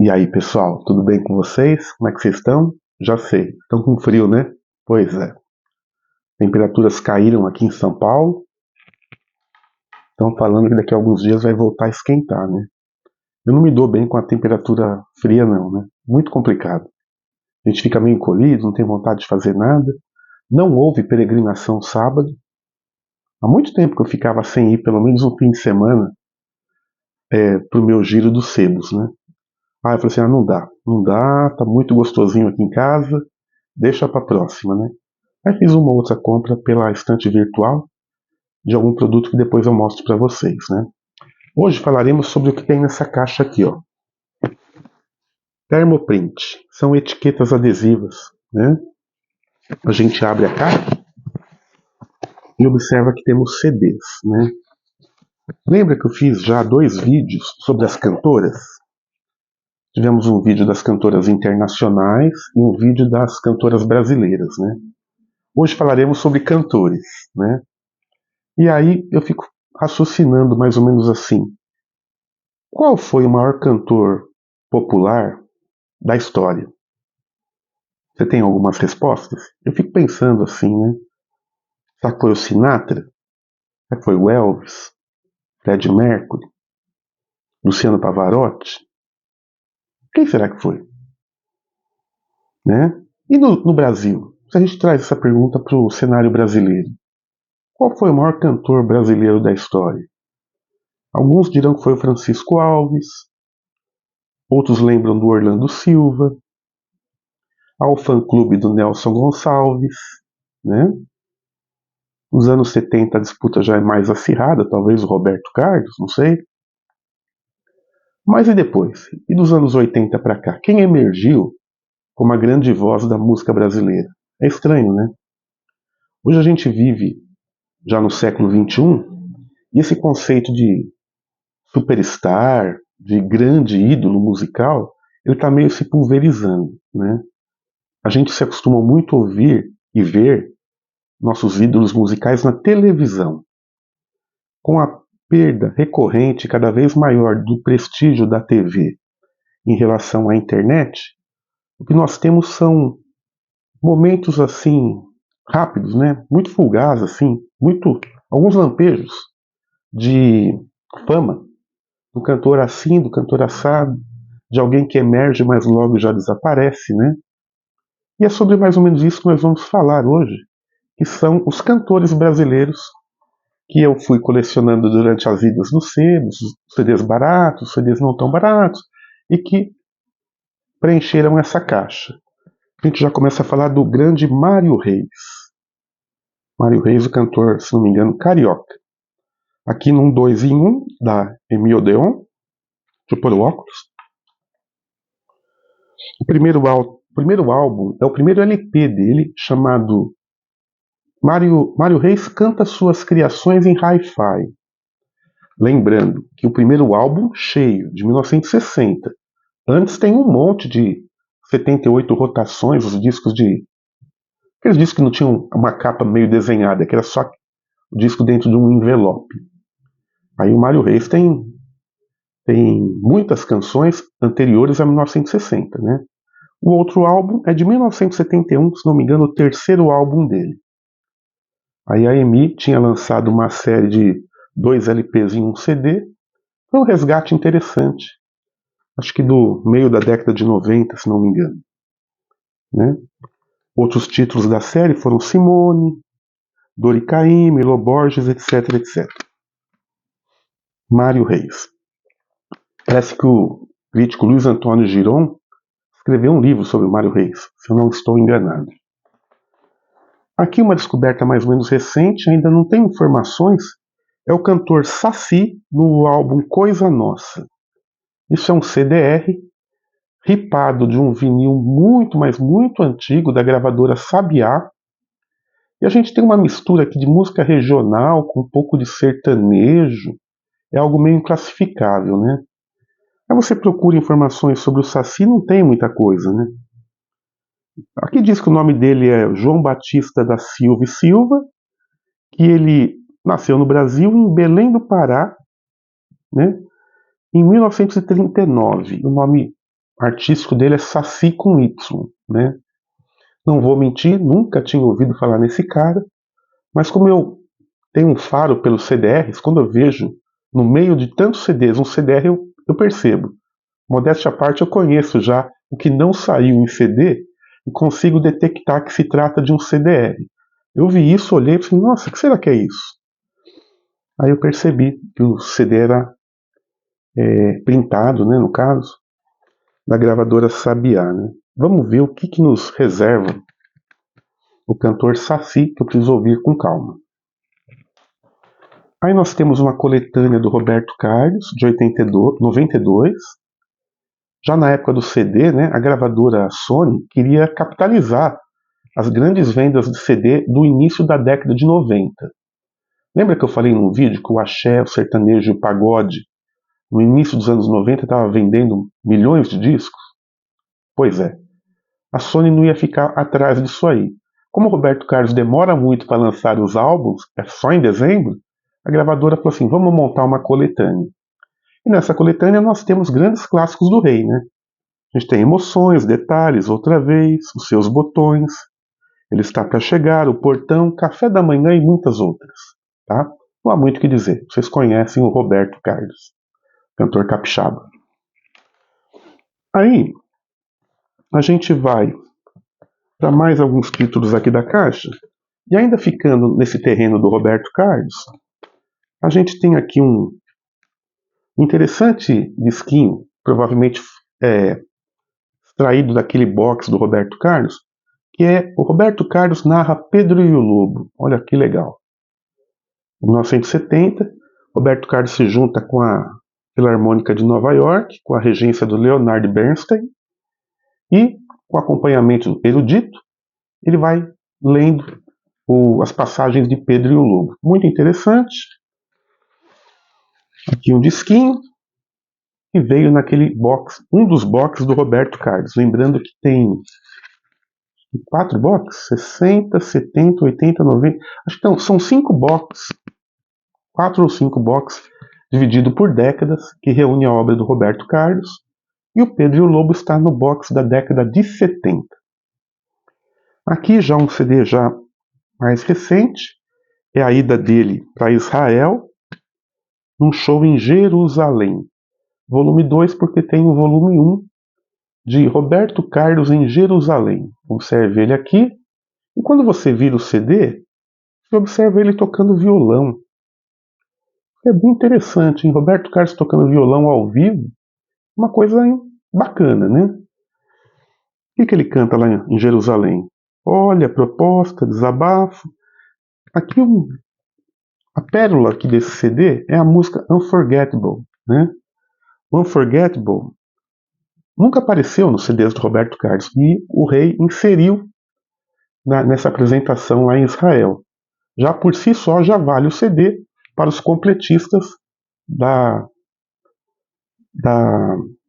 E aí, pessoal, tudo bem com vocês? Como é que vocês estão? Já sei, estão com frio, né? Pois é. Temperaturas caíram aqui em São Paulo. Estão falando que daqui a alguns dias vai voltar a esquentar, né? Eu não me dou bem com a temperatura fria, não, né? Muito complicado. A gente fica meio encolhido, não tem vontade de fazer nada. Não houve peregrinação sábado. Há muito tempo que eu ficava sem ir, pelo menos um fim de semana, pro meu giro dos sebos, né? Eu falei assim, não dá, tá muito gostosinho aqui em casa, deixa pra próxima, né? Aí fiz uma outra compra pela estante virtual de algum produto que depois eu mostro para vocês, né? Hoje falaremos sobre o que tem nessa caixa aqui, ó. Thermoprint. São etiquetas adesivas, né? A gente abre a caixa e observa que temos CDs, né? Lembra que eu fiz já 2 vídeos sobre as cantoras? Tivemos um vídeo das cantoras internacionais e um vídeo das cantoras brasileiras, né? Hoje falaremos sobre cantores, né? E aí eu fico raciocinando mais ou menos assim. Qual foi o maior cantor popular da história? Você tem algumas respostas? Eu fico pensando assim, né? Será que foi o Sinatra? Será que foi o Elvis? Fred Mercury? Luciano Pavarotti? Quem será que foi? Né? E no Brasil? Se a gente traz essa pergunta para o cenário brasileiro, qual foi o maior cantor brasileiro da história? Alguns dirão que foi o Francisco Alves, outros lembram do Orlando Silva, ao fã-clube do Nelson Gonçalves, né? Nos anos 70 a disputa já é mais acirrada, talvez o Roberto Carlos, não sei. Mas e depois? E dos anos 80 para cá? Quem emergiu como a grande voz da música brasileira? É estranho, né? Hoje a gente vive já no século XXI e esse conceito de superstar, de grande ídolo musical, ele está meio se pulverizando, né? A gente se acostuma muito a ouvir e ver nossos ídolos musicais na televisão. Com a perda recorrente cada vez maior do prestígio da TV em relação à internet, o que nós temos são momentos assim rápidos, né? Muito fugazes, assim, alguns lampejos de fama do cantor assim, do cantor assado, de alguém que emerge, mas logo já desaparece, né? E é sobre mais ou menos isso que nós vamos falar hoje, que são os cantores brasileiros que eu fui colecionando durante as idas nos sebos, CDs baratos, CDs não tão baratos, e que preencheram essa caixa. A gente já começa a falar do grande Mário Reis. Mário Reis, o cantor, se não me engano, carioca. Aqui num 2 em 1 da Emi Odeon. Deixa eu pôr o óculos. O primeiro álbum é o primeiro LP dele, chamado Mário Reis canta suas criações em hi-fi. Lembrando que o primeiro álbum, cheio, de 1960. Antes tem um monte de 78 rotações, os discos de. Aqueles discos que não tinham uma capa meio desenhada, que era só o disco dentro de um envelope. Aí o Mário Reis tem muitas canções anteriores a 1960, né? O outro álbum é de 1971, se não me engano, o terceiro álbum dele. Aí a EMI tinha lançado uma série de 2 LPs em um CD. Foi um resgate interessante. Acho que do meio da década de 90, se não me engano. Né? Outros títulos da série foram Simone, Dori Caymmi, Lo Borges, etc, etc. Mário Reis. Parece que o crítico Luiz Antônio Giron escreveu um livro sobre o Mário Reis, se eu não estou enganado. Aqui uma descoberta mais ou menos recente, ainda não tem informações, é o cantor Saci no álbum Coisa Nossa. Isso é um CDR ripado de um vinil muito, mas muito antigo da gravadora Sabiá. E a gente tem uma mistura aqui de música regional com um pouco de sertanejo. É algo meio inclassificável, né? Aí você procura informações sobre o Saci, não tem muita coisa, né? Aqui diz que o nome dele é João Batista da Silva e Silva, que ele nasceu no Brasil, em Belém do Pará, né? Em 1939. O nome artístico dele é Saci com Y, né? Não vou mentir, nunca tinha ouvido falar nesse cara, mas como eu tenho um faro pelos CDRs, quando eu vejo no meio de tantos CDs um CDR, eu percebo. Modéstia à parte, eu conheço já o que não saiu em CD e consigo detectar que se trata de um CDR. Eu vi isso, olhei e falei, nossa, o que será que é isso? Aí eu percebi que o CD era printado, né, no caso, da gravadora Sabiá. Né? Vamos ver o que nos reserva o cantor Saci, que eu preciso ouvir com calma. Aí nós temos uma coletânea do Roberto Carlos, de 92. Já na época do CD, né, a gravadora Sony queria capitalizar as grandes vendas de CD do início da década de 90. Lembra que eu falei num vídeo que o axé, o sertanejo e o pagode, no início dos anos 90, estava vendendo milhões de discos? Pois é, a Sony não ia ficar atrás disso aí. Como o Roberto Carlos demora muito para lançar os álbuns, é só em dezembro, a gravadora falou assim, vamos montar uma coletânea. E nessa coletânea nós temos grandes clássicos do rei, né? A gente tem Emoções, Detalhes, Outra Vez, Os Seus Botões, Ele Está para Chegar, O Portão, Café da Manhã e muitas outras. Tá? Não há muito o que dizer. Vocês conhecem o Roberto Carlos, cantor capixaba. Aí, a gente vai para mais alguns títulos aqui da caixa. E ainda ficando nesse terreno do Roberto Carlos, a gente tem aqui um interessante disquinho, provavelmente extraído daquele box do Roberto Carlos, que é o Roberto Carlos narra Pedro e o Lobo. Olha que legal. Em 1970, Roberto Carlos se junta com a Filarmônica de Nova York, com a regência do Leonard Bernstein, e, com acompanhamento erudito, ele vai lendo as passagens de Pedro e o Lobo. Muito interessante. Aqui um disquinho, que veio naquele box, um dos boxes do Roberto Carlos. Lembrando que tem 4 boxes, 60, 70, 80, 90. Acho que não, são 5 boxes, 4 ou 5 boxes, dividido por décadas, que reúne a obra do Roberto Carlos. E o Pedro e o Lobo está no box da década de 70. Aqui já um CD já mais recente, é a ida dele para Israel, num show em Jerusalém. Volume 2, porque tem o volume 1 de Roberto Carlos em Jerusalém. Observe ele aqui. E quando você vira o CD, você observa ele tocando violão. É bem interessante, hein? Roberto Carlos tocando violão ao vivo. Uma coisa bacana, né? O que ele canta lá em Jerusalém? Olha, proposta, desabafo. Aqui a pérola aqui desse CD é a música Unforgettable, né? Unforgettable nunca apareceu nos CDs do Roberto Carlos e o rei inseriu nessa apresentação lá em Israel. Já por si só já vale o CD para os completistas da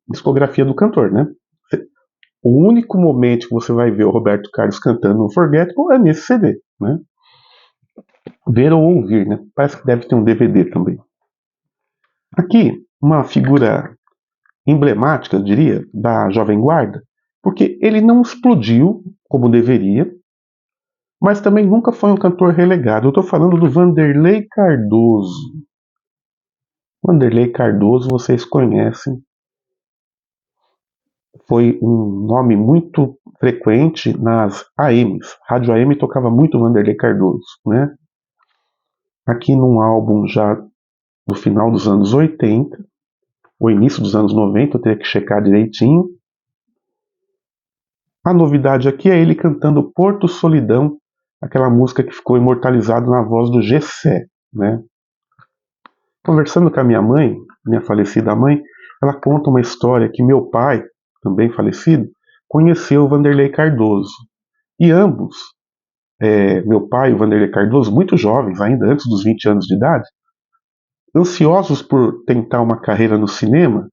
discografia do cantor, né? O único momento que você vai ver o Roberto Carlos cantando Unforgettable é nesse CD, né? Ver ou ouvir, né? Parece que deve ter um DVD também. Aqui, uma figura emblemática, eu diria, da Jovem Guarda, porque ele não explodiu como deveria, mas também nunca foi um cantor relegado. Eu estou falando do Vanderlei Cardoso. Vanderlei Cardoso, vocês conhecem, foi um nome muito frequente nas AMs. Rádio AM tocava muito Vanderlei Cardoso, né? Aqui num álbum já do final dos anos 80, ou início dos anos 90, eu teria que checar direitinho. A novidade aqui é ele cantando Porto Solidão, aquela música que ficou imortalizada na voz do Gessé, né? Conversando com a minha mãe, minha falecida mãe, ela conta uma história que meu pai, também falecido, conheceu o Vanderlei Cardoso. E ambos, meu pai e o Vanderlei Cardoso, muito jovens, ainda antes dos 20 anos de idade, ansiosos por tentar uma carreira no cinema,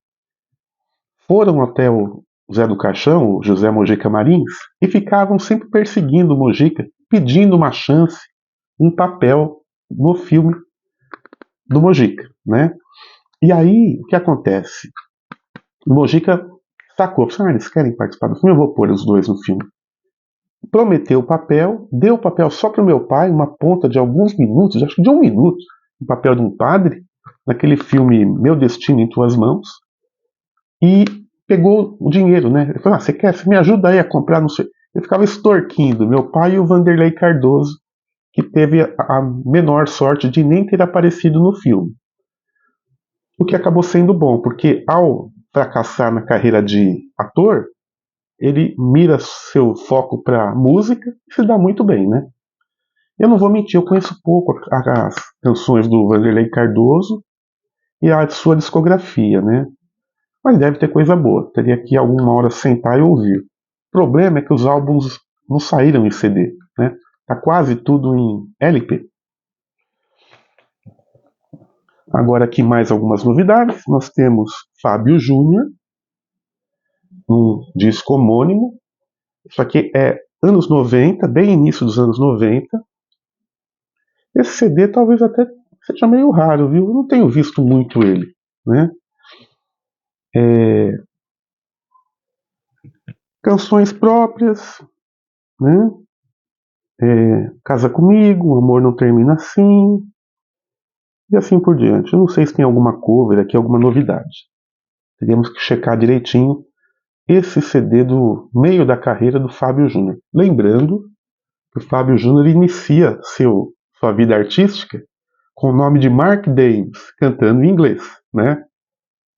foram até o Zé do Caixão, o José Mojica Marins, e ficavam sempre perseguindo o Mojica, pedindo uma chance, um papel no filme do Mojica, né? E aí, o que acontece? O Mojica sacou, eles querem participar do filme, eu vou pôr os dois no filme. Prometeu o papel, deu o papel só para o meu pai, uma ponta de alguns minutos, acho que de 1 minuto, o papel de um padre, naquele filme Meu Destino em Tuas Mãos, e pegou o dinheiro, né? Ele falou, você me ajuda aí a comprar, não sei. Ele ficava extorquindo meu pai e o Vanderlei Cardoso, que teve a menor sorte de nem ter aparecido no filme. O que acabou sendo bom, porque ao fracassar na carreira de ator, ele mira seu foco para música e se dá muito bem, né? Eu não vou mentir, eu conheço pouco as canções do Vanderlei Cardoso e a sua discografia, né? Mas deve ter coisa boa. Teria que alguma hora sentar e ouvir. O problema é que os álbuns não saíram em CD, né? Tá quase tudo em LP. Agora aqui mais algumas novidades. Nós temos Fábio Júnior, um disco homônimo. Isso aqui é anos 90, bem início dos anos 90. Esse CD talvez até seja meio raro, viu? Eu não tenho visto muito ele, né? Canções próprias, né? Casa Comigo, Amor Não Termina Assim, e assim por diante. Eu não sei se tem alguma cover aqui, alguma novidade. Teríamos que checar direitinho esse CD do meio da carreira do Fábio Júnior. Lembrando que o Fábio Júnior inicia sua vida artística com o nome de Mark Davis, cantando em inglês, né?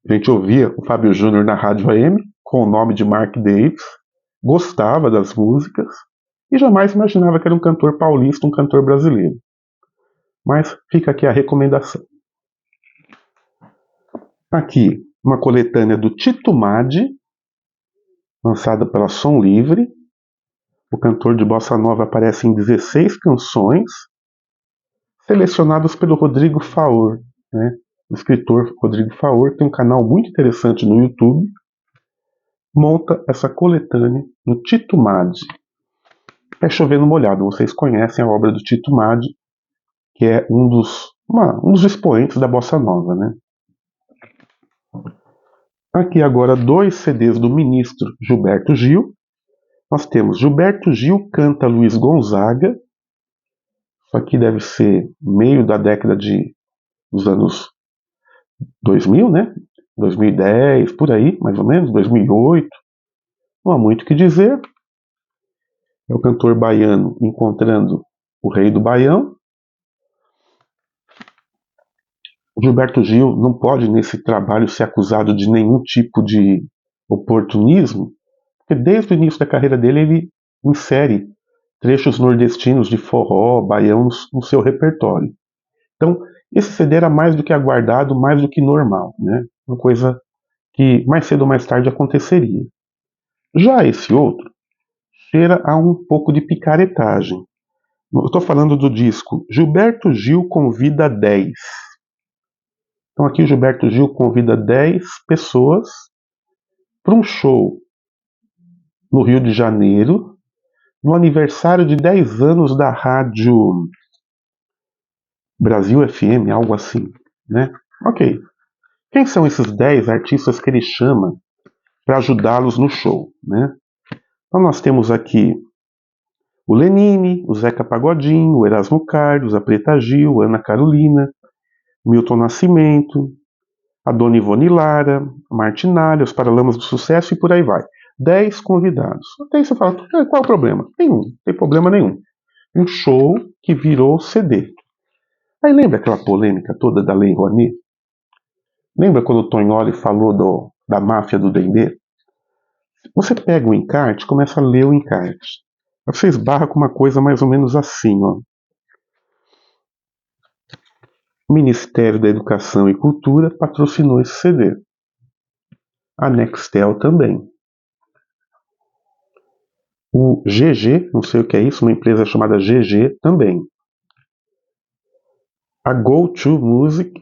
A gente ouvia o Fábio Júnior na rádio AM com o nome de Mark Davis, gostava das músicas e jamais imaginava que era um cantor paulista, um cantor brasileiro. Mas fica aqui a recomendação. Aqui, uma coletânea do Tito Maddi, lançada pela Som Livre. O cantor de bossa nova aparece em 16 canções, selecionadas pelo Rodrigo Faur, né? O escritor Rodrigo Faur tem um canal muito interessante no YouTube, monta essa coletânea no Tito Maddi. É chovendo molhado, vocês conhecem a obra do Tito Maddi, que é um dos expoentes da bossa nova, né? Aqui agora 2 CDs do ministro Gilberto Gil. Nós temos Gilberto Gil canta Luiz Gonzaga. Isso aqui deve ser meio da década dos anos 2000, né? 2010, por aí, mais ou menos, 2008. Não há muito o que dizer. É o cantor baiano encontrando o rei do Baião. O Gilberto Gil não pode, nesse trabalho, ser acusado de nenhum tipo de oportunismo, porque desde o início da carreira dele ele insere trechos nordestinos de forró, baião no seu repertório. Então, esse CD era mais do que aguardado, mais do que normal, né? Uma coisa que mais cedo ou mais tarde aconteceria. Já esse outro cheira a um pouco de picaretagem. Eu estou falando do disco Gilberto Gil Convida 10. Então aqui o Gilberto Gil convida 10 pessoas para um show no Rio de Janeiro, no aniversário de 10 anos da rádio Brasil FM, algo assim, né? Ok. Quem são esses 10 artistas que ele chama para ajudá-los no show, né? Então nós temos aqui o Lenine, o Zeca Pagodinho, o Erasmo Carlos, a Preta Gil, a Ana Carolina, Milton Nascimento, a Dona Ivone Lara, a Martinalha, os Paralamas do Sucesso e por aí vai. 10 convidados. Até aí você fala, qual é o problema? Nenhum, não tem problema nenhum. Um show que virou CD. Aí lembra aquela polêmica toda da Lei Rouanet? Lembra quando o Tonholi falou da máfia do Dendê? Você pega o encarte, começa a ler o encarte. Você esbarra com uma coisa mais ou menos assim, ó. O Ministério da Educação e Cultura patrocinou esse CD. A Nextel também. O GG, não sei o que é isso, uma empresa chamada GG também. A Go2 Music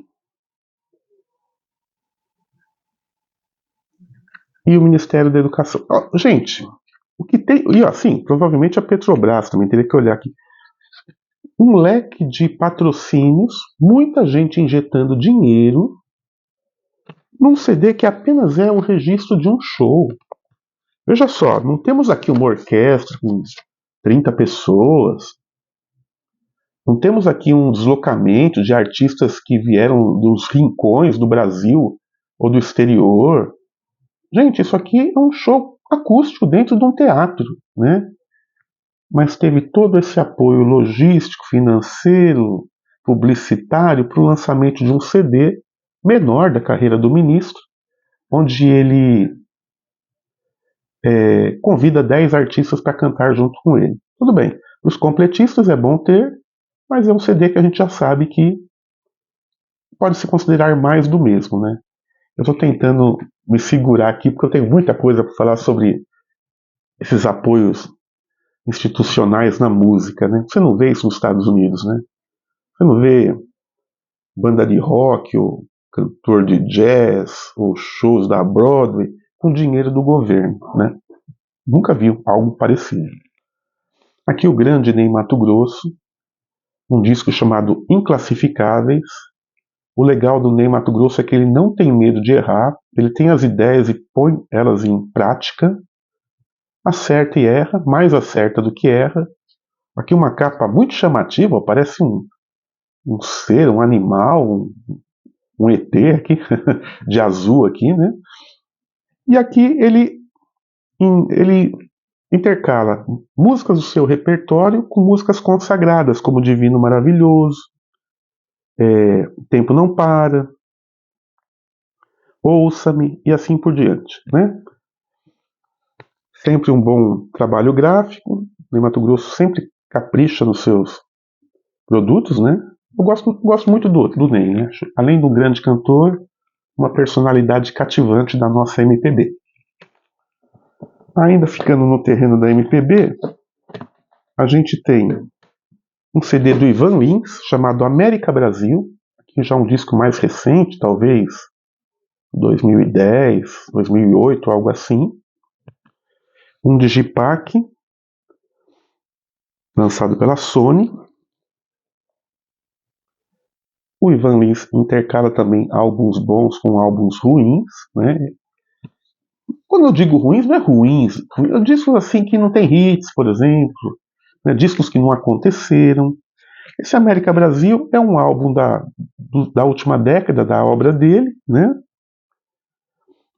e o Ministério da Educação. Gente, o que tem. E assim, provavelmente a Petrobras também teria que olhar aqui. Um leque de patrocínios, muita gente injetando dinheiro, num CD que apenas é um registro de um show. Veja só, não temos aqui uma orquestra com 30 pessoas, não temos aqui um deslocamento de artistas que vieram dos rincões do Brasil ou do exterior. Gente, isso aqui é um show acústico dentro de um teatro, né? Mas teve todo esse apoio logístico, financeiro, publicitário para o lançamento de um CD menor da carreira do ministro, onde ele convida 10 artistas para cantar junto com ele. Tudo bem, para os completistas é bom ter, mas é um CD que a gente já sabe que pode se considerar mais do mesmo, né? Eu estou tentando me segurar aqui porque eu tenho muita coisa para falar sobre esses apoios institucionais na música, né? Você não vê isso nos Estados Unidos, né? Você não vê banda de rock ou cantor de jazz ou shows da Broadway com dinheiro do governo, né? Nunca vi algo parecido. Aqui o grande Ney Matogrosso, um disco chamado Inclassificáveis. O legal do Ney Matogrosso é que ele não tem medo de errar, ele tem as ideias e põe elas em prática, acerta e erra, mais acerta do que erra. Aqui uma capa muito chamativa, parece um ser, um animal, um ET aqui, de azul aqui, né? E aqui ele intercala músicas do seu repertório com músicas consagradas, como Divino Maravilhoso, O Tempo Não Para, Ouça-me e assim por diante, né? Sempre um bom trabalho gráfico, o Mato Grosso sempre capricha nos seus produtos, né? Eu gosto muito do Ney, né? Além de um grande cantor, uma personalidade cativante da nossa MPB. Ainda ficando no terreno da MPB, a gente tem um CD do Ivan Lins, chamado América Brasil, que já é um disco mais recente, talvez 2010, 2008, algo assim. Um Digipack, lançado pela Sony. O Ivan Lins intercala também álbuns bons com álbuns ruins, né? Quando eu digo ruins, não é ruins. Eu digo assim que não tem hits, por exemplo, né? Discos que não aconteceram. Esse América Brasil é um álbum da última década da obra dele, né?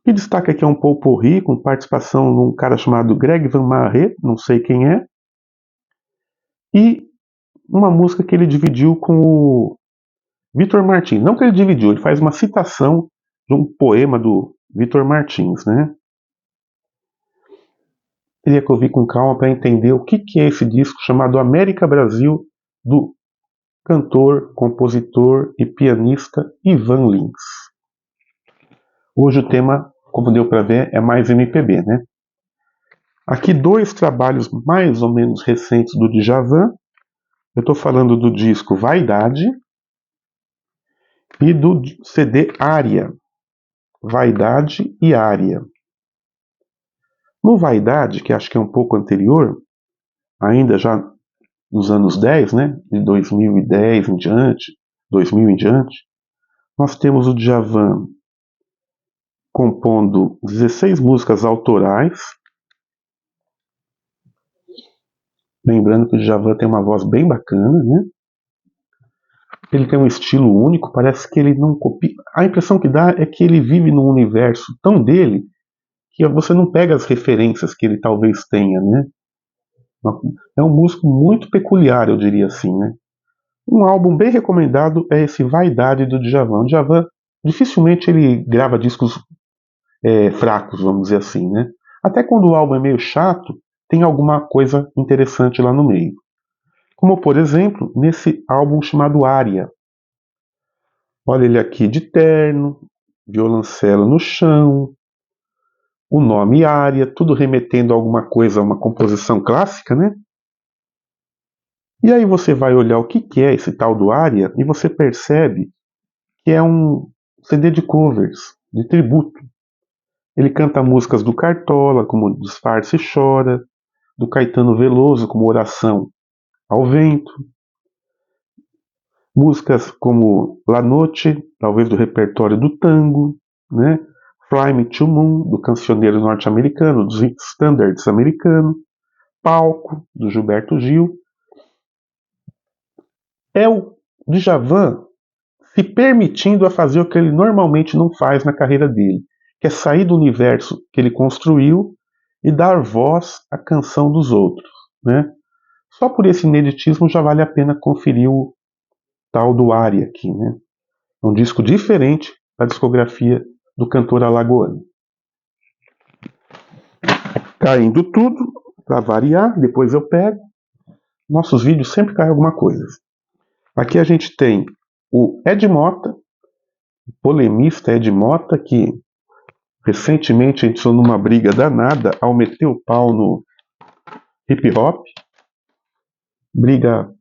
E destaca aqui um pot-pourri com participação de um cara chamado Greg Van Marre, não sei quem é, e uma música que ele dividiu com o Vitor Martins. Não que ele dividiu, ele faz uma citação de um poema do Vitor Martins, né? Teria que ouvir com calma para entender o que é esse disco chamado América Brasil, do cantor, compositor e pianista Ivan Lins. Hoje o tema, como deu para ver, é mais MPB, né? Aqui dois trabalhos mais ou menos recentes do Djavan. Eu estou falando do disco Vaidade e do CD Área. Vaidade e Área. No Vaidade, que acho que é um pouco anterior, ainda já nos anos 10, né, de 2010 em diante, 2000 em diante, nós temos o Djavan compondo 16 músicas autorais. Lembrando que o Djavan tem uma voz bem bacana, né? Ele tem um estilo único, parece que ele não copia. A impressão que dá é que ele vive num universo tão dele que você não pega as referências que ele talvez tenha, né? É um músico muito peculiar, eu diria assim, né? Um álbum bem recomendado é esse Vaidade do Djavan. O Djavan dificilmente ele grava discos fracos, vamos dizer assim, né? Até quando o álbum é meio chato, tem alguma coisa interessante lá no meio. Como, por exemplo, nesse álbum chamado Área. Olha ele aqui de terno, violoncelo no chão, o nome Área, tudo remetendo a alguma coisa, a uma composição clássica, né? E aí você vai olhar o que é esse tal do Área e você percebe que é um CD de covers, de tributo. Ele canta músicas do Cartola, como Disfarce e Chora, do Caetano Veloso, como Oração ao Vento, músicas como La Noche, talvez do repertório do tango, né? Fly Me to Moon, do cancioneiro norte-americano, dos standards americanos, Palco, do Gilberto Gil. É o Djavan se permitindo a fazer o que ele normalmente não faz na carreira dele, que é sair do universo que ele construiu e dar voz à canção dos outros, né? Só por esse ineditismo já vale a pena conferir o tal do Aria aqui, né? É um disco diferente da discografia do cantor alagoano. Caindo tudo, para variar, depois eu pego. Nossos vídeos sempre caem alguma coisa. Aqui a gente tem o Ed Mota, o polemista Ed Mota, que recentemente entrou numa briga danada ao meter o pau no hip hop. Briga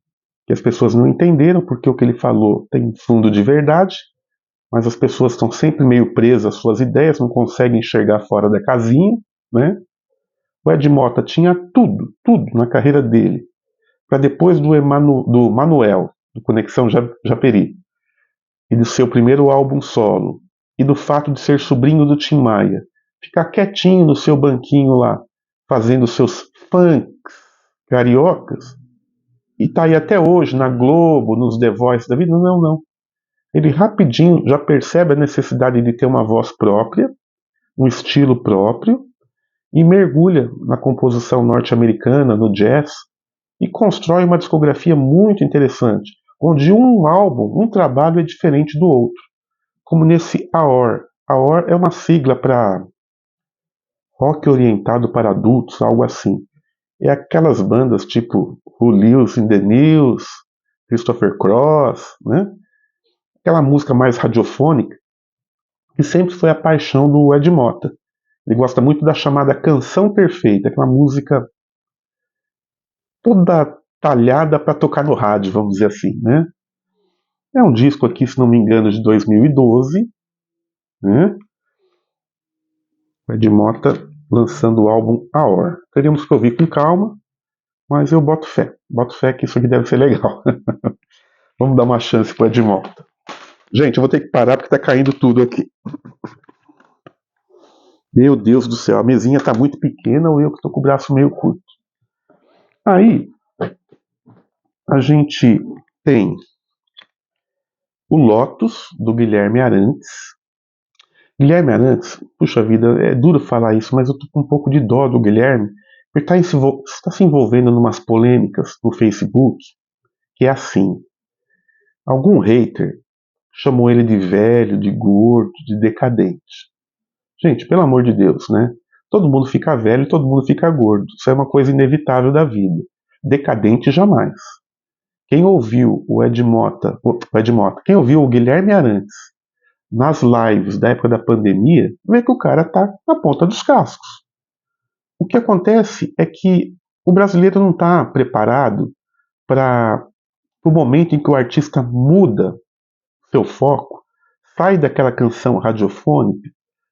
que as pessoas não entenderam, porque o que ele falou tem fundo de verdade, mas as pessoas estão sempre meio presas às suas ideias, não conseguem enxergar fora da casinha, né? O Ed Mota tinha tudo na carreira dele, para depois do Manuel, do Conexão Japeri, e do seu primeiro álbum solo, e do fato de ser sobrinho do Tim Maia, ficar quietinho no seu banquinho lá, fazendo seus funks cariocas, e tá aí até hoje na Globo, nos The Voice da vida. Não. Ele rapidinho já percebe a necessidade de ter uma voz própria, um estilo próprio, e mergulha na composição norte-americana, no jazz, e constrói uma discografia muito interessante, onde um álbum, um trabalho é diferente do outro, como nesse AOR. AOR é uma sigla para rock orientado para adultos, algo assim. É aquelas bandas tipo Julius in the News, Christopher Cross, né? Aquela música mais radiofônica, que sempre foi a paixão do Ed Mota. Ele gosta muito da chamada canção perfeita, aquela música toda talhada para tocar no rádio, vamos dizer assim, né? É um disco aqui, se não me engano, de 2012, né? O Ed Mota lançando o álbum AOR. Teríamos que ouvir com calma, mas eu boto fé. Boto fé que isso aqui deve ser legal. Vamos dar uma chance pro Ed Mota. Gente, eu vou ter que parar porque tá caindo tudo aqui. Meu Deus do céu, a mesinha tá muito pequena ou eu que tô com o braço meio curto. Aí, a gente tem o Lotus, do Guilherme Arantes. Guilherme Arantes, puxa vida, é duro falar isso, mas eu tô com um pouco de dó do Guilherme. Ele está se envolvendo em umas polêmicas no Facebook, que é assim. Algum hater chamou ele de velho, de gordo, de decadente. Gente, pelo amor de Deus, né? Todo mundo fica velho e todo mundo fica gordo. Isso é uma coisa inevitável da vida. Decadente jamais. Quem ouviu quem ouviu o Guilherme Arantes nas lives da época da pandemia, vê que o cara tá na ponta dos cascos. O que acontece é que o brasileiro não está preparado para o momento em que o artista muda seu foco, sai daquela canção radiofônica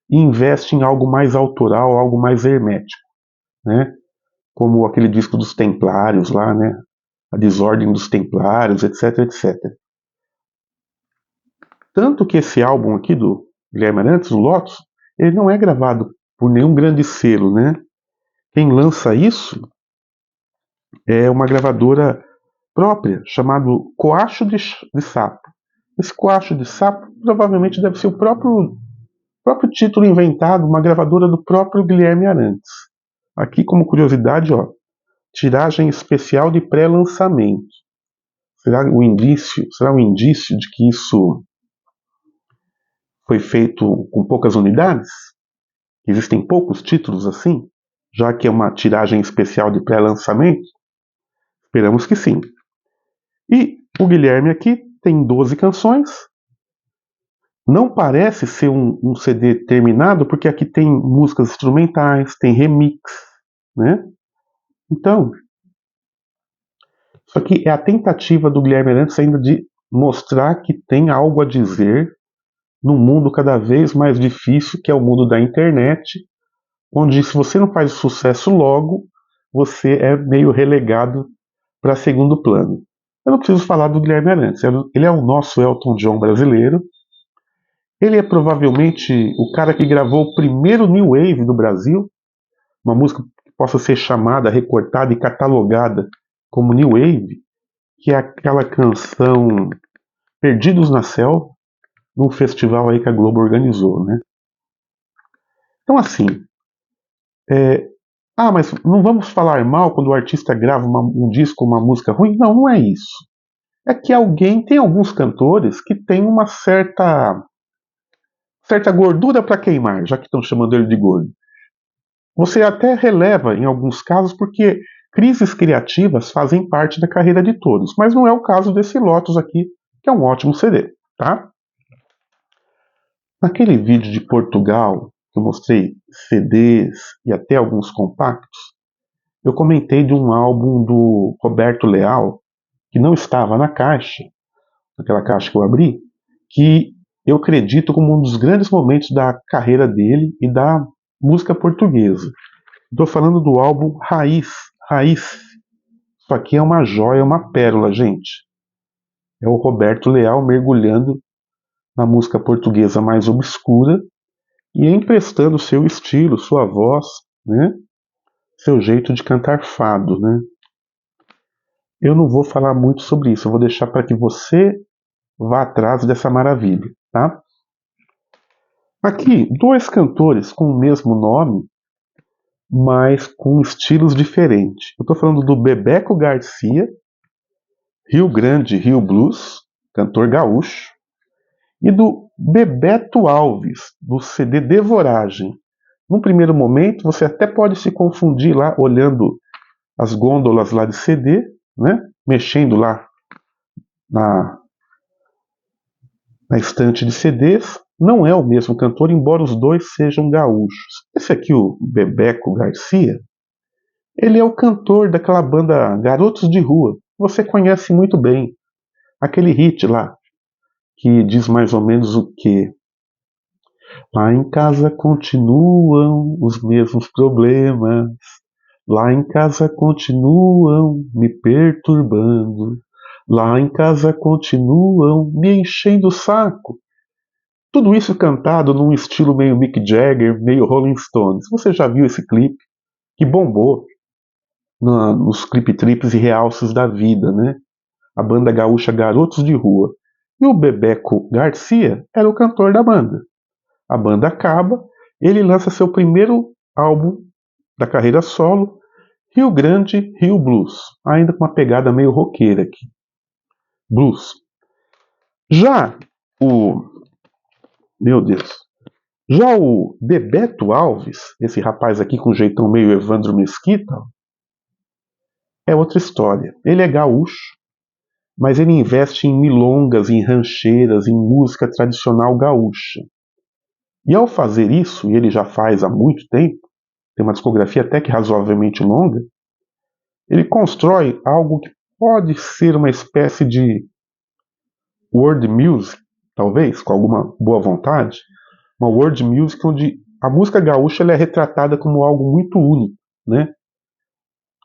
e investe em algo mais autoral, algo mais hermético, né? Como aquele disco dos Templários lá, né? A Desordem dos Templários, etc, etc. Tanto que esse álbum aqui do Guilherme Arantes, o Lotus, ele não é gravado por nenhum grande selo, né? Quem lança isso é uma gravadora própria, chamada Coacho de Sapo. Esse Coacho de Sapo provavelmente deve ser o próprio título inventado, uma gravadora do próprio Guilherme Arantes. Aqui, como curiosidade, ó, tiragem especial de pré-lançamento. Será um indício de que isso foi feito com poucas unidades? Existem poucos títulos assim? Já que é uma tiragem especial de pré-lançamento? Esperamos que sim. E o Guilherme aqui tem 12 canções. Não parece ser um CD terminado, porque aqui tem músicas instrumentais, tem remix, né? Então, isso aqui é a tentativa do Guilherme Arantes ainda de mostrar que tem algo a dizer num mundo cada vez mais difícil, que é o mundo da internet, onde se você não faz sucesso logo, você é meio relegado para segundo plano. Eu não preciso falar do Guilherme Arantes, ele é o nosso Elton John brasileiro, Ele é provavelmente o cara que gravou o primeiro New Wave do Brasil, uma música que possa ser chamada, recortada e catalogada como New Wave, que é aquela canção Perdidos na Selva, num festival aí que a Globo organizou, né? Então assim, mas não vamos falar mal quando o artista grava um disco, uma música ruim? Não, não é isso. É que tem alguns cantores que têm uma certa gordura para queimar, já que estão chamando ele de gordo. Você até releva em alguns casos porque crises criativas fazem parte da carreira de todos, mas não é o caso desse Lotus aqui, que é um ótimo CD, tá? Naquele vídeo de Portugal, que eu mostrei CDs e até alguns compactos, eu comentei de um álbum do Roberto Leal, que não estava na caixa, naquela caixa que eu abri, que eu acredito como um dos grandes momentos da carreira dele e da música portuguesa. Estou falando do álbum Raiz. Raiz. Isso aqui é uma joia, uma pérola, gente. É o Roberto Leal mergulhando na música portuguesa mais obscura e emprestando seu estilo, sua voz, né? Seu jeito de cantar fado, né? Eu não vou falar muito sobre isso, eu vou deixar para que você vá atrás dessa maravilha, tá? Aqui, dois cantores com o mesmo nome, mas com estilos diferentes. Eu estou falando do Bebeco Garcia, Rio Grande Rio Blues, cantor gaúcho, e do Bebeto Alves, do CD Devoragem. Num primeiro momento, você até pode se confundir lá, olhando as gôndolas lá de CD, né? Mexendo lá na, na estante de CDs. Não é o mesmo cantor, embora os dois sejam gaúchos. Esse aqui, o Bebeco Garcia, ele é o cantor daquela banda Garotos de Rua. Você conhece muito bem. Aquele hit lá, que diz mais ou menos o quê? Lá em casa continuam os mesmos problemas. Lá em casa continuam me perturbando. Lá em casa continuam me enchendo o saco. Tudo isso cantado num estilo meio Mick Jagger, meio Rolling Stones. Você já viu esse clipe? Que bombou nos clip trips e realces da vida, né? A banda gaúcha Garotos de Rua. E o Bebeco Garcia era o cantor da banda. A banda acaba, ele lança seu primeiro álbum da carreira solo, Rio Grande Rio Blues, ainda com uma pegada meio roqueira aqui. Blues. Já o. Meu Deus. Já o Bebeto Alves, esse rapaz aqui com jeitão meio Evandro Mesquita, é outra história. Ele é gaúcho, mas ele investe em milongas, em rancheiras, em música tradicional gaúcha. E ao fazer isso, e ele já faz há muito tempo, tem uma discografia até que razoavelmente longa, ele constrói algo que pode ser uma espécie de world music, talvez, com alguma boa vontade, uma world music onde a música gaúcha ela é retratada como algo muito único, né?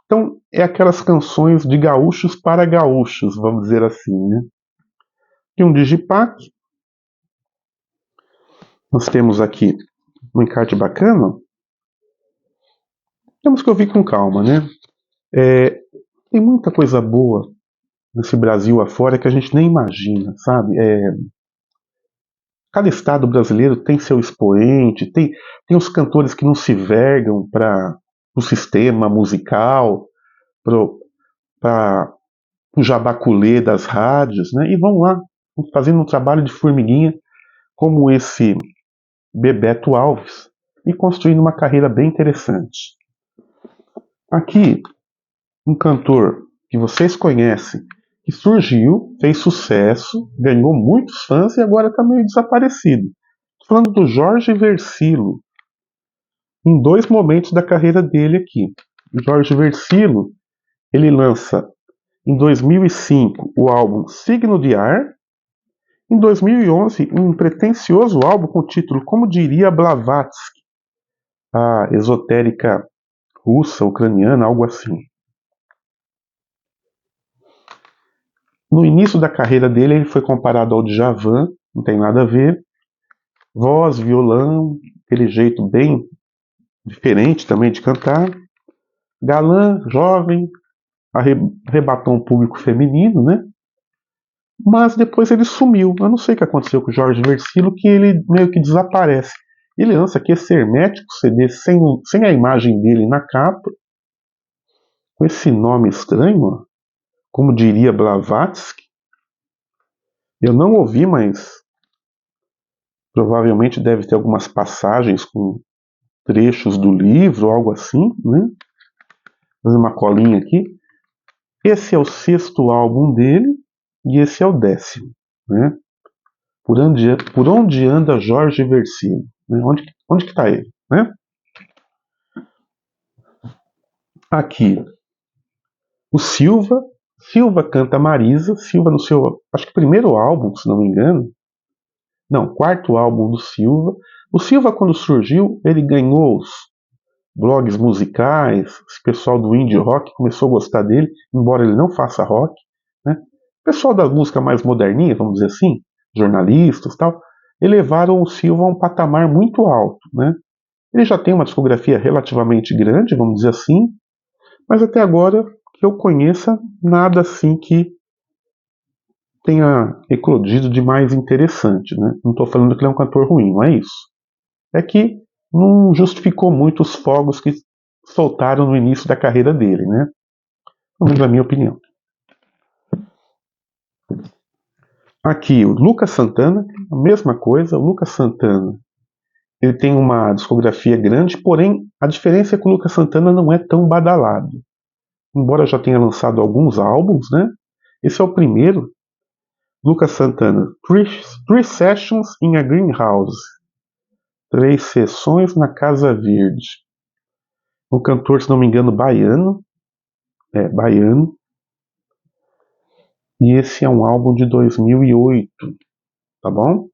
Então, é aquelas canções de gaúchos para gaúchos, vamos dizer assim, né? E um digipack, nós temos aqui um encarte bacana, temos que ouvir com calma, né? Tem muita coisa boa nesse Brasil afora que a gente nem imagina, sabe? Cada estado brasileiro tem seu expoente, tem os cantores que não se vergam para o sistema musical, para o jabaculê das rádios, né? E vão lá, fazendo um trabalho de formiguinha, como esse Bebeto Alves, e construindo uma carreira bem interessante. Aqui, um cantor que vocês conhecem, que surgiu, fez sucesso, ganhou muitos fãs e agora está meio desaparecido. Estou falando do Jorge Versilo, em dois momentos da carreira dele aqui. O Jorge Versilo, ele lança em 2005 o álbum Signo de Ar, em 2011 um pretensioso álbum com o título Como Diria Blavatsky, a esotérica russa, ucraniana, algo assim. No início da carreira dele, ele foi comparado ao Djavan, não tem nada a ver. Voz, violão, aquele jeito bem diferente também de cantar. Galã, jovem, arrebatou um público feminino, né? Mas depois ele sumiu. Eu não sei o que aconteceu com o Jorge Versilo, que ele meio que desaparece. Ele lança aqui esse hermético CD sem a imagem dele na capa, com esse nome estranho, ó, como diria Blavatsky. Eu não ouvi, mas provavelmente deve ter algumas passagens com trechos do livro, algo assim, né? Vou fazer uma colinha aqui. Esse é o 6º álbum dele e esse é o 10º, né? Por onde anda Jorge Versilo? Né? Onde que está ele? Né? Aqui, o Silva. Silva canta Marisa. Silva no seu, acho que primeiro álbum, se não me engano. Não, 4º álbum do Silva. O Silva, quando surgiu, ele ganhou os blogs musicais. Esse pessoal do indie rock começou a gostar dele, embora ele não faça rock. Né? O pessoal da música mais moderninha, vamos dizer assim, jornalistas e tal, elevaram o Silva a um patamar muito alto. Né? Ele já tem uma discografia relativamente grande, vamos dizer assim, mas até agora, que eu conheça, nada assim que tenha eclodido de mais interessante. Né? Não estou falando que ele é um cantor ruim, não é isso. É que não justificou muito os fogos que soltaram no início da carreira dele, né? Pelo menos a minha opinião. Aqui, o Lucas Santana, a mesma coisa. O Lucas Santana, ele tem uma discografia grande, porém a diferença é que o Lucas Santana não é tão badalado. Embora já tenha lançado alguns álbuns, né? Esse é o primeiro. Lucas Santana, Three Sessions in a Greenhouse. 3 sessões na Casa Verde. Um cantor, se não me engano, baiano. Baiano. E esse é um álbum de 2008, tá bom?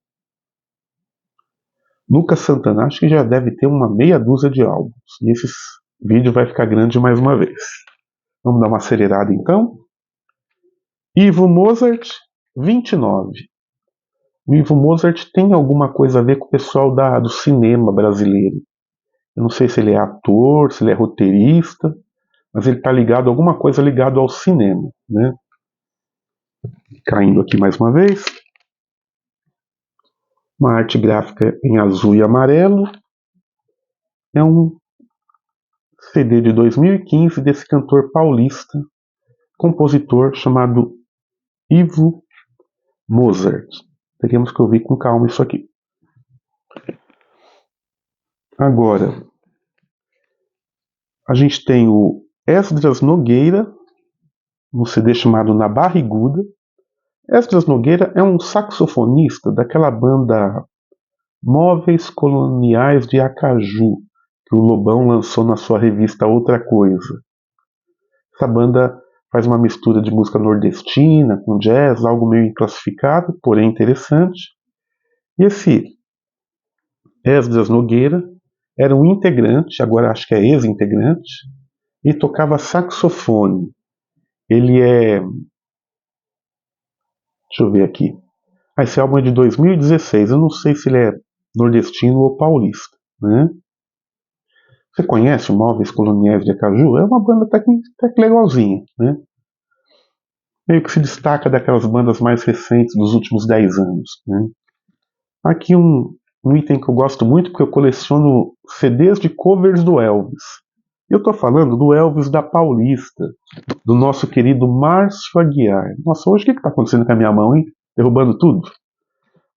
Lucas Santana, acho que já deve ter uma meia dúzia de álbuns. E esse vídeo vai ficar grande mais uma vez. Vamos dar uma acelerada então. Ivo Mozart, 29. O Ivo Mozart tem alguma coisa a ver com o pessoal do cinema brasileiro. Eu não sei se ele é ator, se ele é roteirista, mas ele está ligado a alguma coisa ligado ao cinema, né? Caindo aqui mais uma vez. Uma arte gráfica em azul e amarelo. É um CD de 2015 desse cantor paulista, compositor chamado Ivo Mozart. Teríamos que ouvir com calma isso aqui. Agora, a gente tem o Esdras Nogueira, no CD chamado Na Barriguda. Esdras Nogueira é um saxofonista daquela banda Móveis Coloniais de Acaju, que o Lobão lançou na sua revista Outra Coisa. Essa banda faz uma mistura de música nordestina com jazz, algo meio inclassificado, porém interessante. E esse Esdras Nogueira era um integrante, agora acho que é ex-integrante, e tocava saxofone. Ele é... Deixa eu ver aqui. Esse álbum é de 2016. Eu não sei se ele é nordestino ou paulista, né? Você conhece o Móveis Coloniais de Acaju? É uma banda até que legalzinha, né? Meio que se destaca daquelas bandas mais recentes dos últimos 10 anos, né? Aqui um item que eu gosto muito, porque eu coleciono CDs de covers do Elvis. Eu estou falando do Elvis da Paulista, do nosso querido Márcio Aguiar. Nossa, hoje o que está acontecendo com a minha mão, hein? Derrubando tudo?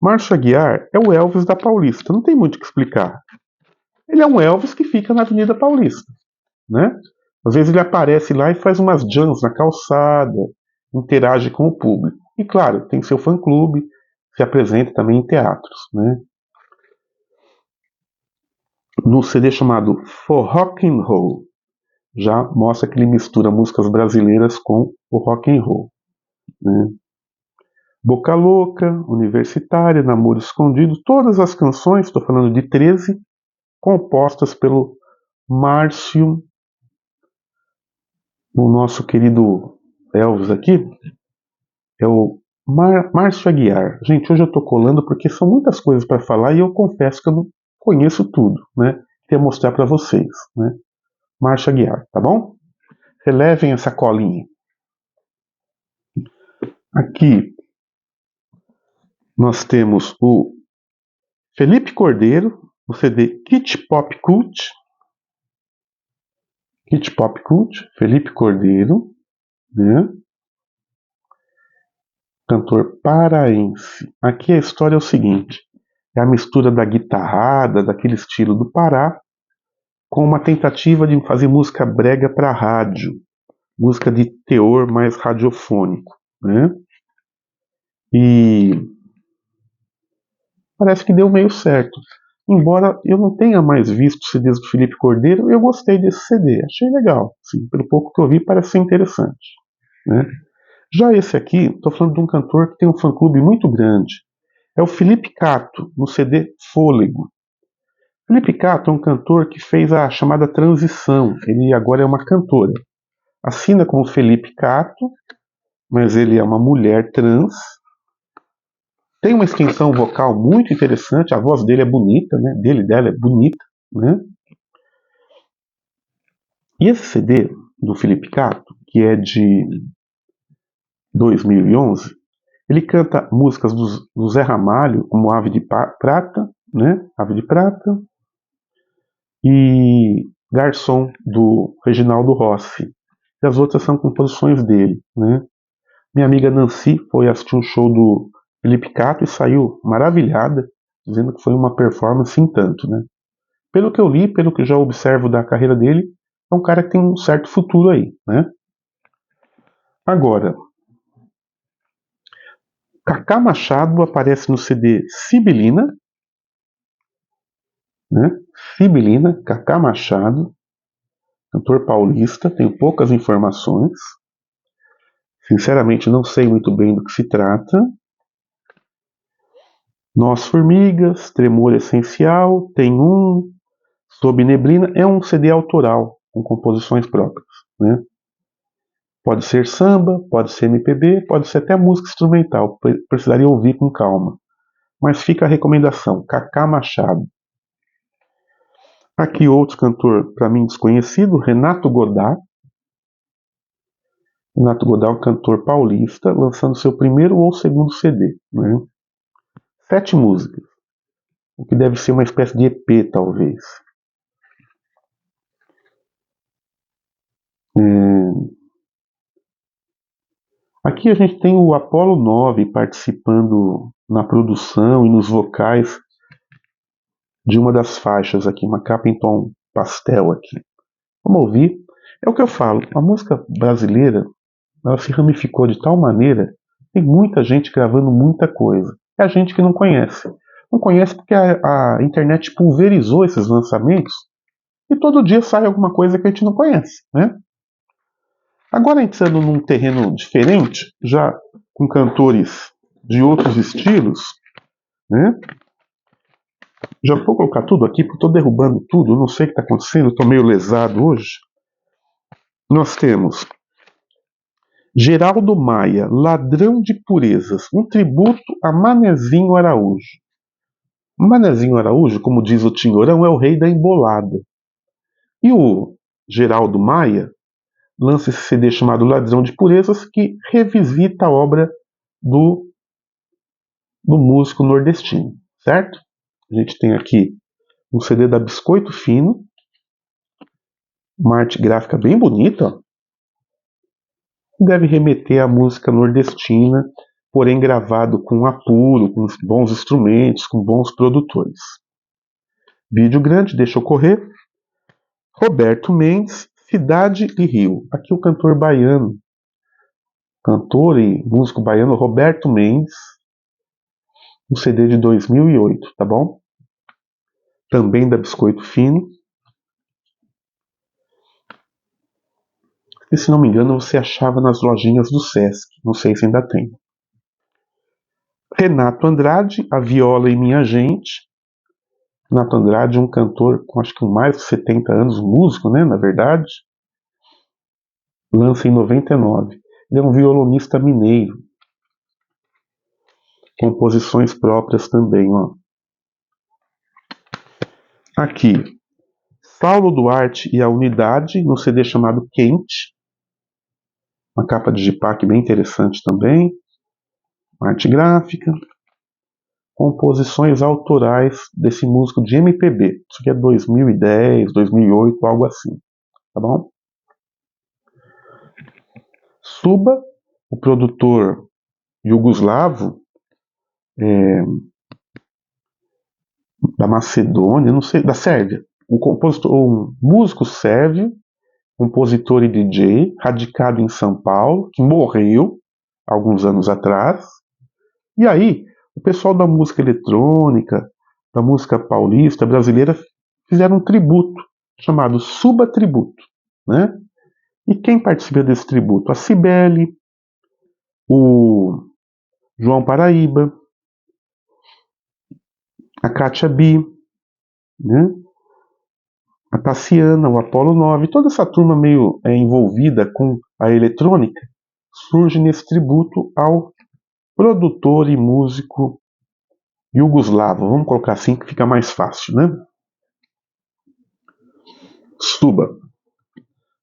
Márcio Aguiar é o Elvis da Paulista, não tem muito o que explicar. Ele é um Elvis que fica na Avenida Paulista, né? Às vezes ele aparece lá e faz umas jams na calçada, interage com o público. E claro, tem seu fã-clube, se apresenta também em teatros, né? No CD chamado For Rock and Roll, já mostra que ele mistura músicas brasileiras com o rock and roll, né? Boca Louca, Universitária, Namoro Escondido, todas as canções, estou falando de 13, compostas pelo Márcio, o nosso querido Elvis aqui, é o Márcio Aguiar. Gente, hoje eu tô colando porque são muitas coisas para falar e eu confesso que eu não conheço tudo, né? Queria mostrar para vocês, né? Márcio Aguiar, tá bom? Relevem essa colinha. Aqui nós temos o Felipe Cordeiro, o CD Kit Pop Cult. Kit Pop Cult, Felipe Cordeiro, né? Cantor paraense. Aqui a história é o seguinte: é a mistura da guitarrada, daquele estilo do Pará, com uma tentativa de fazer música brega para rádio, música de teor mais radiofônico, né? E parece que deu meio certo. Embora eu não tenha mais visto CDs do Felipe Cordeiro, eu gostei desse CD, achei legal. Sim, pelo pouco que eu vi, parece ser interessante, né? Já esse aqui, estou falando de um cantor que tem um fã-clube muito grande. É o Felipe Cato, no CD Fôlego. Felipe Cato é um cantor que fez a chamada transição. Ele agora é uma cantora. Assina como Felipe Cato, mas ele é uma mulher trans. Tem uma extensão vocal muito interessante. A voz dele é bonita, né? Dela é bonita, né? E esse CD do Felipe Cato, que é de 2011, ele canta músicas do Zé Ramalho, como Ave de Prata, né? Ave de Prata, e Garçom, do Reginaldo Rossi. E as outras são composições dele, né? Minha amiga Nancy foi assistir um show do Felipe Cato e saiu maravilhada, dizendo que foi uma performance em tanto, né? Pelo que eu li, pelo que já observo da carreira dele, é um cara que tem um certo futuro aí, né? Agora, Cacá Machado aparece no CD Sibilina, né? Sibilina, Cacá Machado, cantor paulista, tenho poucas informações. Sinceramente, não sei muito bem do que se trata. Nós Formigas, Tremor Essencial, Tem Um, Sob Neblina, é um CD autoral, com composições próprias, né? Pode ser samba, pode ser MPB, pode ser até música instrumental, precisaria ouvir com calma. Mas fica a recomendação, Cacá Machado. Aqui outro cantor, para mim desconhecido, Renato Godá. Renato Godá é um cantor paulista, lançando seu primeiro ou segundo CD, né? 7 músicas, o que deve ser uma espécie de EP, talvez. Aqui a gente tem o Apollo 9 participando na produção e nos vocais de uma das faixas aqui, uma capa em tom pastel aqui. Vamos ouvir. É o que eu falo, a música brasileira, ela se ramificou de tal maneira, tem muita gente gravando muita coisa. É a gente que não conhece. Não conhece porque a internet pulverizou esses lançamentos e todo dia sai alguma coisa que a gente não conhece, né? Agora entrando num terreno diferente, já com cantores de outros estilos, né? Já vou colocar tudo aqui porque estou derrubando tudo, não sei o que está acontecendo, estou meio lesado hoje. Nós temos Geraldo Maia, Ladrão de Purezas, um tributo a Manezinho Araújo. Manezinho Araújo, como diz o Tinhorão, é o rei da embolada. E o Geraldo Maia lança esse CD chamado Ladrão de Purezas, que revisita a obra do músico nordestino, certo? A gente tem aqui um CD da Biscoito Fino, uma arte gráfica bem bonita, ó. Deve remeter à música nordestina, porém gravado com apuro, com bons instrumentos, com bons produtores. Vídeo grande, deixa eu correr. Roberto Mendes, Cidade e Rio. Aqui o cantor baiano, cantor e músico baiano Roberto Mendes, um CD de 2008, tá bom? Também da Biscoito Fino. E se não me engano, você achava nas lojinhas do Sesc. Não sei se ainda tem. Renato Andrade, A Viola e Minha Gente. Renato Andrade, um cantor com acho que mais de 70 anos, músico, né, na verdade. Lança em 99. Ele é um violonista mineiro. composições próprias também, ó. Aqui, Saulo Duarte e a Unidade, no CD chamado Quente. Uma capa de Digipack bem interessante também. Arte gráfica. Composições autorais desse músico de MPB. Isso aqui é 2010, 2008, algo assim. Tá bom? Suba, o produtor iugoslavo, da Macedônia, não sei, da Sérvia. Um músico sérvio, compositor e DJ, radicado em São Paulo, que morreu alguns anos atrás. E aí, o pessoal da música eletrônica, da música paulista, brasileira, fizeram um tributo, chamado Suba Tributo, né? E quem participa desse tributo? A Cibele, o João Paraíba, a Kátia Bi, né? A Tassiana, o Apolo 9, toda essa turma meio envolvida com a eletrônica, surge nesse tributo ao produtor e músico iugoslavo. Vamos colocar assim que fica mais fácil, né? Suba.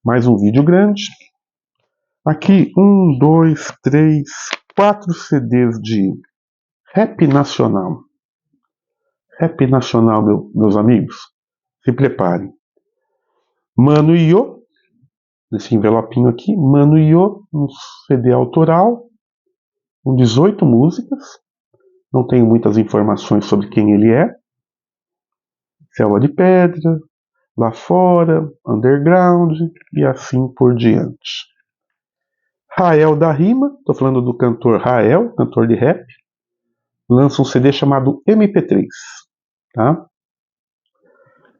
Mais um vídeo grande. Aqui, 1, 2, 3, 4 CDs de rap nacional. Rap nacional, meus amigos. Se preparem. Mano e Yo, nesse envelopinho aqui, Mano e Yo, um CD autoral, com 18 músicas. Não tenho muitas informações sobre quem ele é. Selva de Pedra, Lá Fora, Underground e assim por diante. Rael da Rima, estou falando do cantor Rael, cantor de rap, lança um CD chamado MP3. Tá?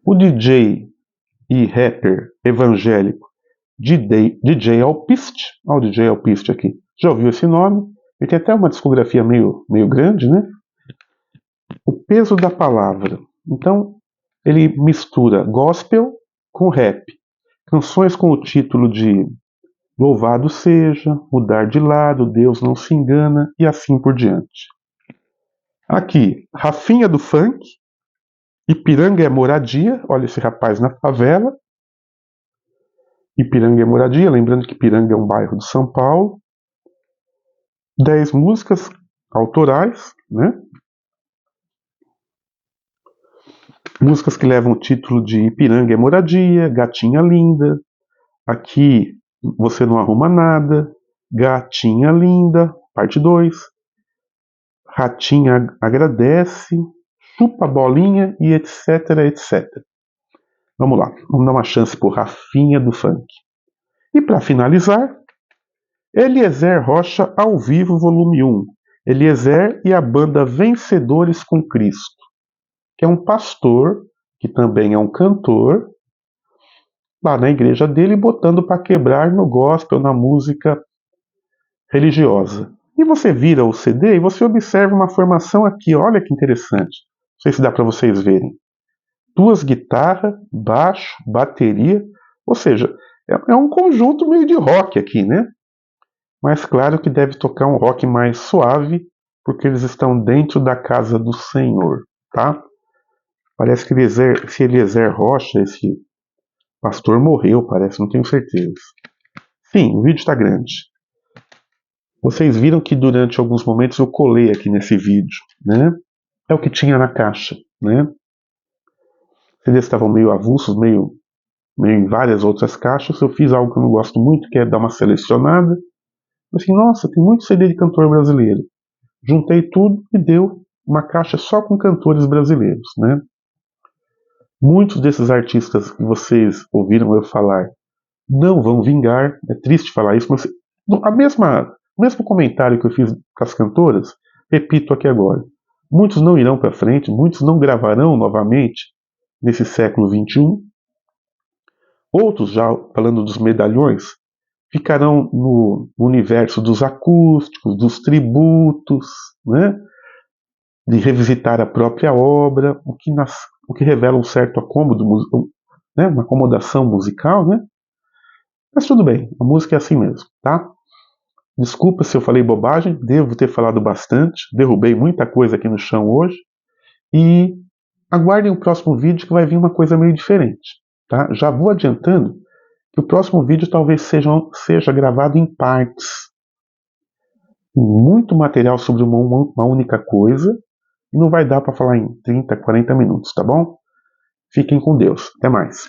O DJ e rapper evangélico DJ Alpiste, olha o DJ Alpiste aqui, já ouviu esse nome? Ele tem até uma discografia meio grande, né? O Peso da Palavra. Então, ele mistura gospel com rap. Canções com o título de Louvado Seja, Mudar de Lado, Deus Não Se Engana e assim por diante. Aqui, Rafinha do Funk, Ipiranga é Moradia, olha esse rapaz na favela. Ipiranga é Moradia, lembrando que Ipiranga é um bairro de São Paulo. 10 músicas autorais, né? Músicas que levam o título de Ipiranga é Moradia, Gatinha Linda, Aqui Você Não Arruma Nada, Gatinha Linda, parte 2, Ratinha Agradece, Chupa Bolinha e etc, etc. Vamos lá, vamos dar uma chance pro Rafinha do Funk. E para finalizar, Eliezer Rocha ao vivo, volume 1. Eliezer e a banda Vencedores com Cristo, que é um pastor, que também é um cantor, lá na igreja dele, botando para quebrar no gospel, na música religiosa. E você vira o CD e você observa uma formação aqui, olha que interessante. Não sei se dá para vocês verem. 2 guitarras, baixo, bateria, ou seja, é um conjunto meio de rock aqui, né? Mas claro que deve tocar um rock mais suave, porque eles estão dentro da casa do Senhor, tá? Parece que esse Eliezer Rocha, esse pastor, morreu, parece, não tenho certeza. Sim, o vídeo está grande. Vocês viram que durante alguns momentos eu colei aqui nesse vídeo, né? É o que tinha na caixa, né? Os CDs estavam meio avulsos, meio em várias outras caixas. Eu fiz algo que eu não gosto muito, que é dar uma selecionada. Assim, nossa, tem muito CD de cantor brasileiro. Juntei tudo e deu uma caixa só com cantores brasileiros, né? Muitos desses artistas que vocês ouviram eu falar não vão vingar. É triste falar isso, mas o mesmo comentário que eu fiz com as cantoras, repito aqui agora. Muitos não irão para frente, muitos não gravarão novamente nesse século XXI. Outros, já falando dos medalhões, ficarão no universo dos acústicos, dos tributos, né? De revisitar a própria obra, o que revela um certo acômodo, né? Uma acomodação musical, né? Mas tudo bem, a música é assim mesmo, tá? Desculpa se eu falei bobagem, devo ter falado bastante, derrubei muita coisa aqui no chão hoje. E aguardem o próximo vídeo que vai vir uma coisa meio diferente. Tá? Já vou adiantando que o próximo vídeo talvez seja gravado em partes. Muito material sobre uma única coisa e não vai dar para falar em 30, 40 minutos, tá bom? Fiquem com Deus. Até mais.